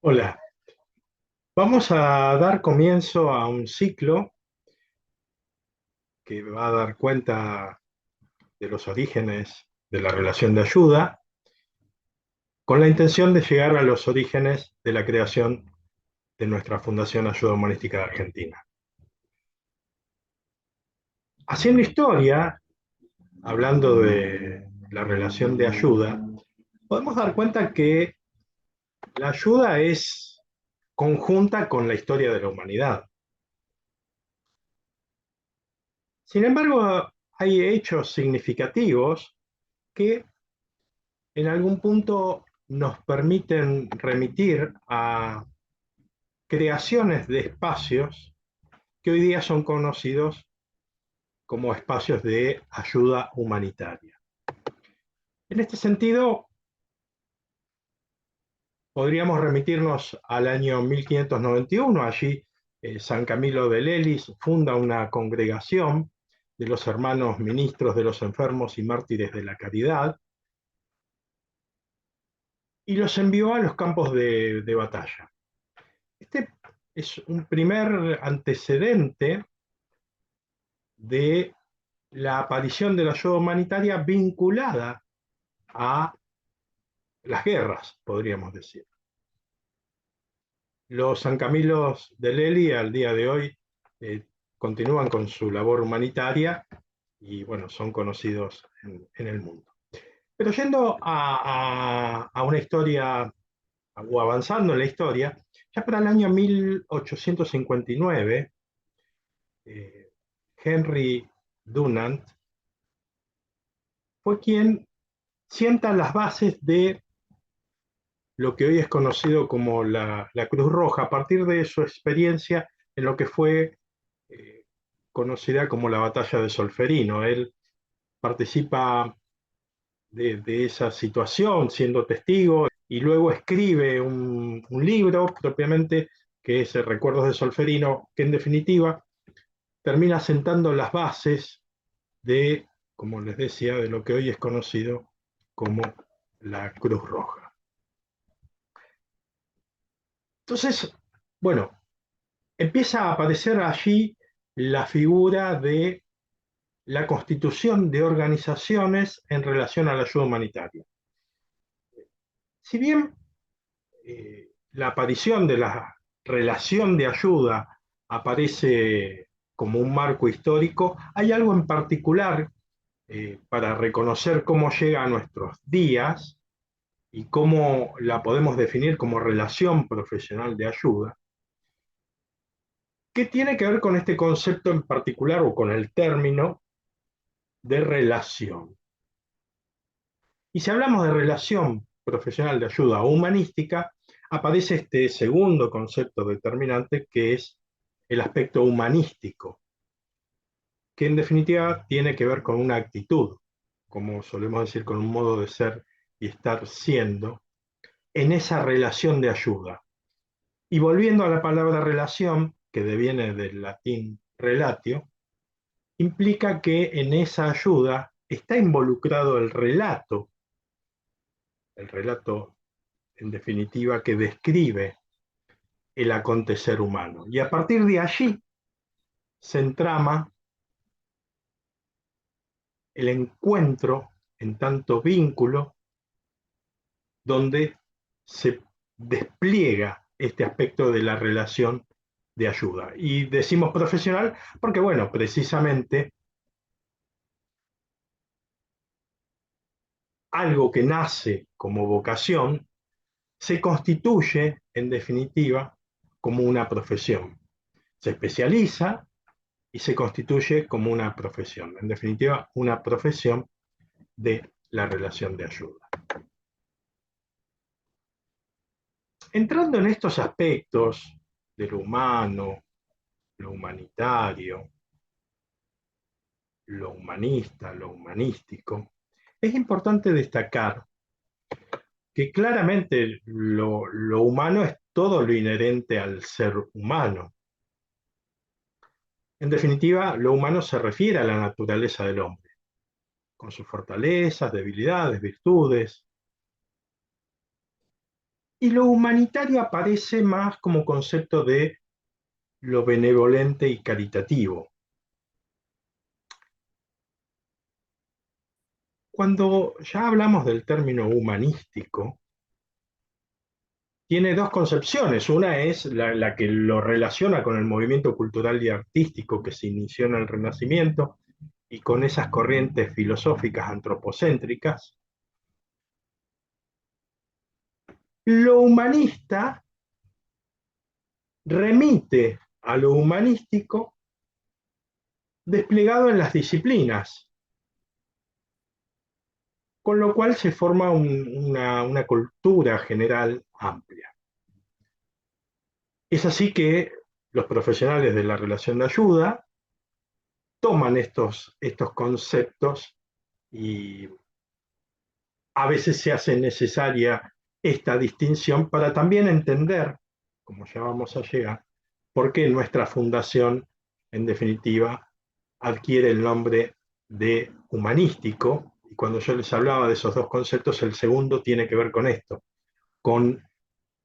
Hola, vamos a dar comienzo a un ciclo que va a dar cuenta de los orígenes de la relación de ayuda, con la intención de llegar a los orígenes de la creación de nuestra Fundación Ayuda Humanística de Argentina. Haciendo historia, hablando de la relación de ayuda, podemos dar cuenta que la ayuda es conjunta con la historia de la humanidad. Sin embargo, hay hechos significativos que en algún punto nos permiten remitir a creaciones de espacios que hoy día son conocidos como espacios de ayuda humanitaria. En este sentido, podríamos remitirnos al año 1591. Allí San Camilo de Lelis funda una congregación de los hermanos ministros de los enfermos y mártires de la caridad y los envió a los campos de batalla. Este es un primer antecedente de la aparición de la ayuda humanitaria vinculada a las guerras, podríamos decir. Los San Camilos de Lely al día de hoy continúan con su labor humanitaria y bueno, son conocidos en el mundo. Pero yendo a una historia, o avanzando en la historia, ya para el año 1859, Henry Dunant fue quien sienta las bases de lo que hoy es conocido como la Cruz Roja, a partir de su experiencia en lo que fue eh, conocida como la Batalla de Solferino. Él participa de esa situación siendo testigo y luego escribe un libro propiamente que es Recuerdos de Solferino, que en definitiva termina sentando las bases de, como les decía, de lo que hoy es conocido como la Cruz Roja. Entonces, bueno, empieza a aparecer allí la figura de la constitución de organizaciones en relación a la ayuda humanitaria. Si bien la aparición de la relación de ayuda aparece como un marco histórico, hay algo en particular para reconocer cómo llega a nuestros días y cómo la podemos definir como relación profesional de ayuda, que tiene que ver con este concepto en particular o con el término de relación. Y si hablamos de relación profesional de ayuda humanística, aparece este segundo concepto determinante que es el aspecto humanístico, que en definitiva tiene que ver con una actitud, como solemos decir, con un modo de ser y estar siendo en esa relación de ayuda. Y volviendo a la palabra relación, que deviene del latín relatio, implica que en esa ayuda está involucrado el relato en definitiva que describe el acontecer humano. Y a partir de allí se entrama el encuentro en tanto vínculo donde se despliega este aspecto de la relación de ayuda. Y decimos profesional porque, bueno, precisamente algo que nace como vocación se constituye, en definitiva, como una profesión. Se especializa y se constituye como una profesión. En definitiva, una profesión de la relación de ayuda. Entrando en estos aspectos de lo humano, lo humanitario, lo humanista, lo humanístico, es importante destacar que claramente lo humano es todo lo inherente al ser humano. En definitiva, lo humano se refiere a la naturaleza del hombre, con sus fortalezas, debilidades, virtudes. Y lo humanitario aparece más como concepto de lo benevolente y caritativo. Cuando ya hablamos del término humanístico, tiene dos concepciones. Una es la que lo relaciona con el movimiento cultural y artístico que se inició en el Renacimiento y con esas corrientes filosóficas antropocéntricas. Lo humanista remite a lo humanístico desplegado en las disciplinas, con lo cual se forma una cultura general amplia. Es así que los profesionales de la relación de ayuda toman estos conceptos y a veces se hace necesaria esta distinción para también entender, como ya vamos a llegar, por qué nuestra fundación, en definitiva, adquiere el nombre de humanístico. Y cuando yo les hablaba de esos dos conceptos, el segundo tiene que ver con esto, con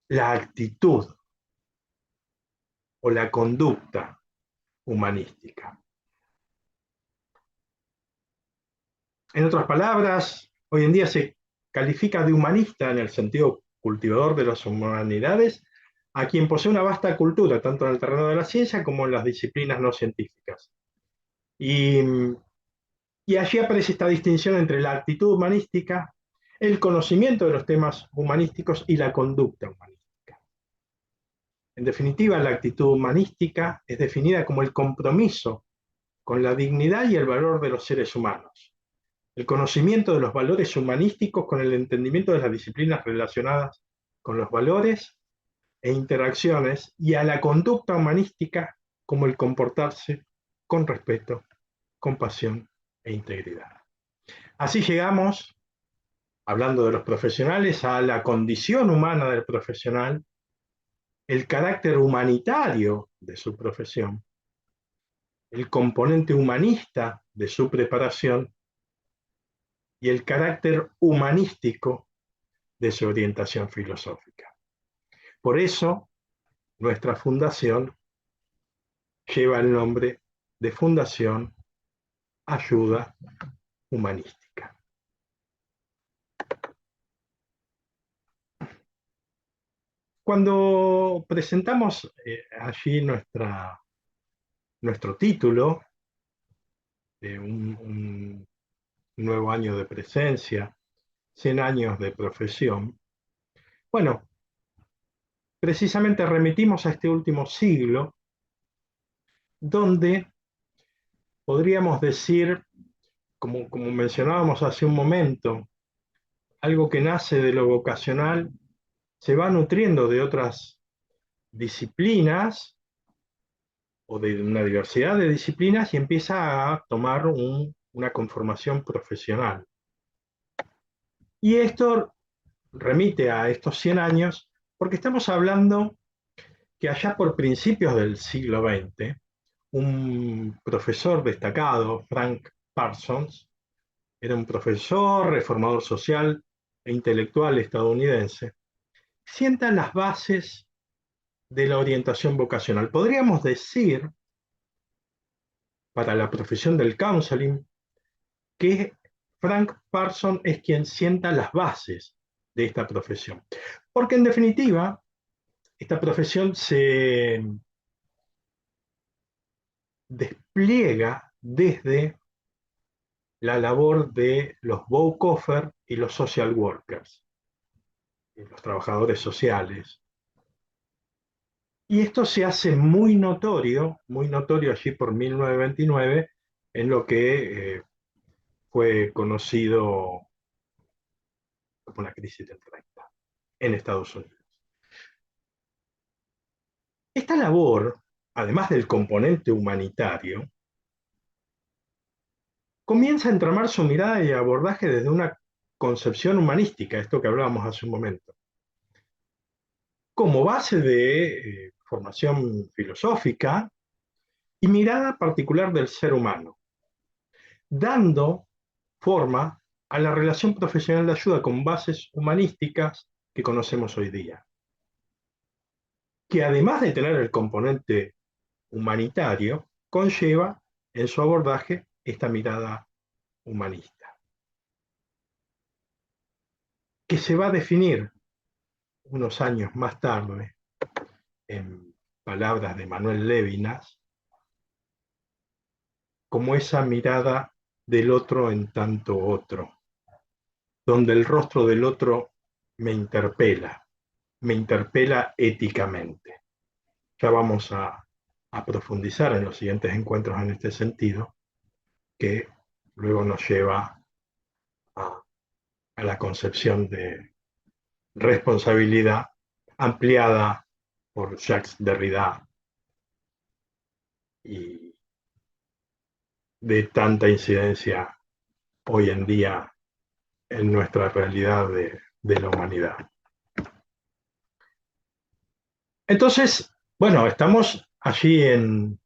la actitud o la conducta humanística. En otras palabras, hoy en día se califica de humanista en el sentido cultivador de las humanidades a quien posee una vasta cultura, tanto en el terreno de la ciencia como en las disciplinas no científicas. Y, y allí aparece esta distinción entre la actitud humanística, el conocimiento de los temas humanísticos y la conducta humanística. En definitiva, la actitud humanística es definida como el compromiso con la dignidad y el valor de los seres humanos, el conocimiento de los valores humanísticos con el entendimiento de las disciplinas relacionadas con los valores e interacciones y a la conducta humanística como el comportarse con respeto, compasión e integridad. Así llegamos, hablando de los profesionales, a la condición humana del profesional, el carácter humanitario de su profesión, el componente humanista de su preparación y el carácter humanístico de su orientación filosófica. Por eso, nuestra fundación lleva el nombre de Fundación Ayuda Humanística. Cuando presentamos allí nuestro título de un nuevo año de presencia, 100 años de profesión, bueno, precisamente remitimos a este último siglo, donde podríamos decir, como mencionábamos hace un momento, algo que nace de lo vocacional se va nutriendo de otras disciplinas o de una diversidad de disciplinas y empieza a tomar una conformación profesional. Y esto remite a estos 100 años porque estamos hablando que allá por principios del siglo XX, un profesor destacado, Frank Parsons, era un profesor, reformador social e intelectual estadounidense, sienta las bases de la orientación vocacional. Podríamos decir, para la profesión del counseling, que Frank Parsons es quien sienta las bases de esta profesión. Porque en definitiva, esta profesión se despliega desde la labor de los Baucoffer y los social workers, los trabajadores sociales. Y esto se hace muy notorio allí por 1929, en lo que fue conocido como la crisis del 30 en Estados Unidos. Esta labor, además del componente humanitario, comienza a entramar su mirada y abordaje desde una concepción humanística, esto que hablábamos hace un momento, como base de formación filosófica y mirada particular del ser humano, dando forma a la relación profesional de ayuda con bases humanísticas que conocemos hoy día, que además de tener el componente humanitario, conlleva en su abordaje esta mirada humanista, que se va a definir unos años más tarde, en palabras de Manuel Levinas, como esa mirada del otro en tanto otro, donde el rostro del otro me interpela éticamente. Ya vamos a profundizar en los siguientes encuentros en este sentido, que luego nos lleva a la concepción de responsabilidad ampliada por Jacques Derrida y de tanta incidencia hoy en día en nuestra realidad de la humanidad. Entonces, bueno, estamos allí en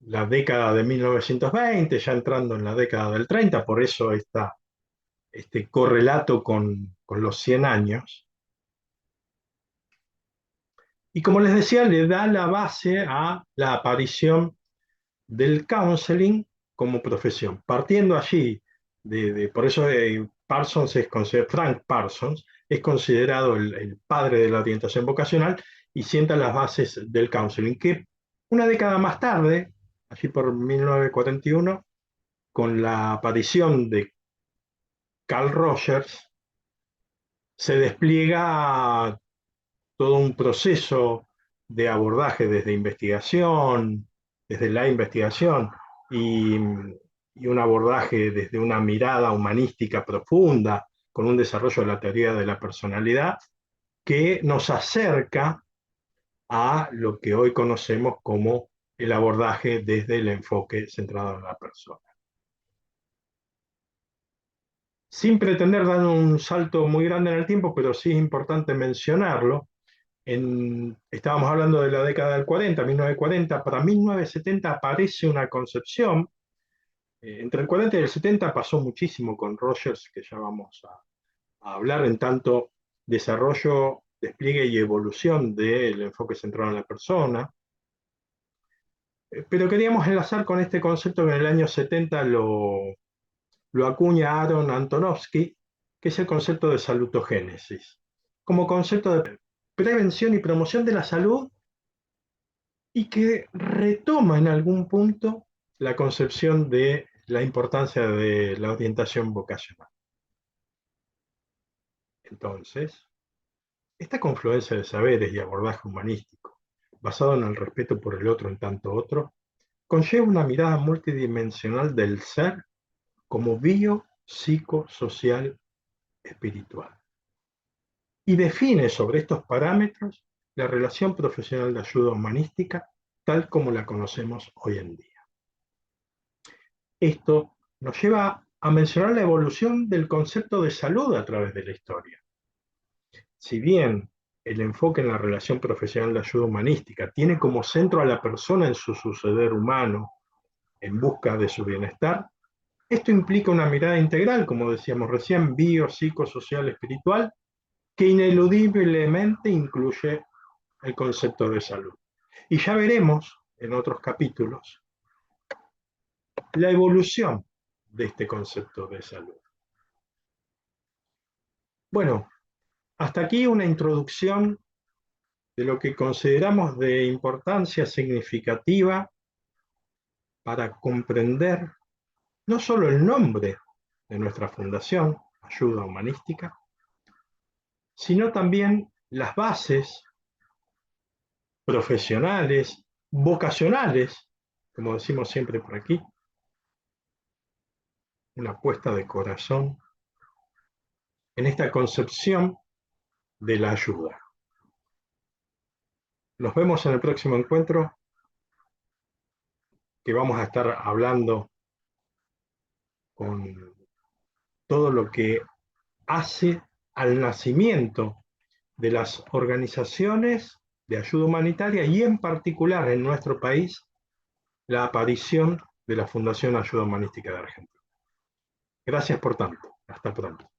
la década de 1920, ya entrando en la década del 30, por eso este correlato con los 100 años. Y como les decía, le da la base a la aparición del counseling como profesión. Partiendo allí, por eso Parsons Frank Parsons es considerado el padre de la orientación vocacional y sienta las bases del counseling, que una década más tarde, allí por 1941, con la aparición de Carl Rogers, se despliega todo un proceso de abordaje desde la investigación y, y un abordaje desde una mirada humanística profunda, con un desarrollo de la teoría de la personalidad, que nos acerca a lo que hoy conocemos como el abordaje desde el enfoque centrado en la persona. Sin pretender dar un salto muy grande en el tiempo, pero sí es importante mencionarlo, estábamos hablando de la década del 40, 1940, para 1970 aparece una concepción, entre el 40 y el 70 pasó muchísimo con Rogers, que ya vamos a hablar en tanto desarrollo, despliegue y evolución del enfoque centrado en la persona, pero queríamos enlazar con este concepto que en el año 70 lo acuña Aaron Antonovsky, que es el concepto de salutogénesis, como concepto de prevención y promoción de la salud y que retoma en algún punto la concepción de la importancia de la orientación vocacional. Entonces, esta confluencia de saberes y abordaje humanístico, basado en el respeto por el otro en tanto otro, conlleva una mirada multidimensional del ser como bio, psico, social, espiritual. Y define sobre estos parámetros la relación profesional de ayuda humanística tal como la conocemos hoy en día. Esto nos lleva a mencionar la evolución del concepto de salud a través de la historia. Si bien el enfoque en la relación profesional de ayuda humanística tiene como centro a la persona en su suceder humano, en busca de su bienestar, esto implica una mirada integral, como decíamos recién, bio, psicosocial, espiritual, que ineludiblemente incluye el concepto de salud. Y ya veremos en otros capítulos la evolución de este concepto de salud. Bueno, hasta aquí una introducción de lo que consideramos de importancia significativa para comprender no solo el nombre de nuestra fundación, Ayuda Humanística, sino también las bases profesionales, vocacionales, como decimos siempre por aquí, una puesta de corazón en esta concepción de la ayuda. Nos vemos en el próximo encuentro, que vamos a estar hablando con todo lo que hace al nacimiento de las organizaciones de ayuda humanitaria y en particular en nuestro país la aparición de la Fundación Ayuda Humanística de Argentina. Gracias por tanto. Hasta pronto.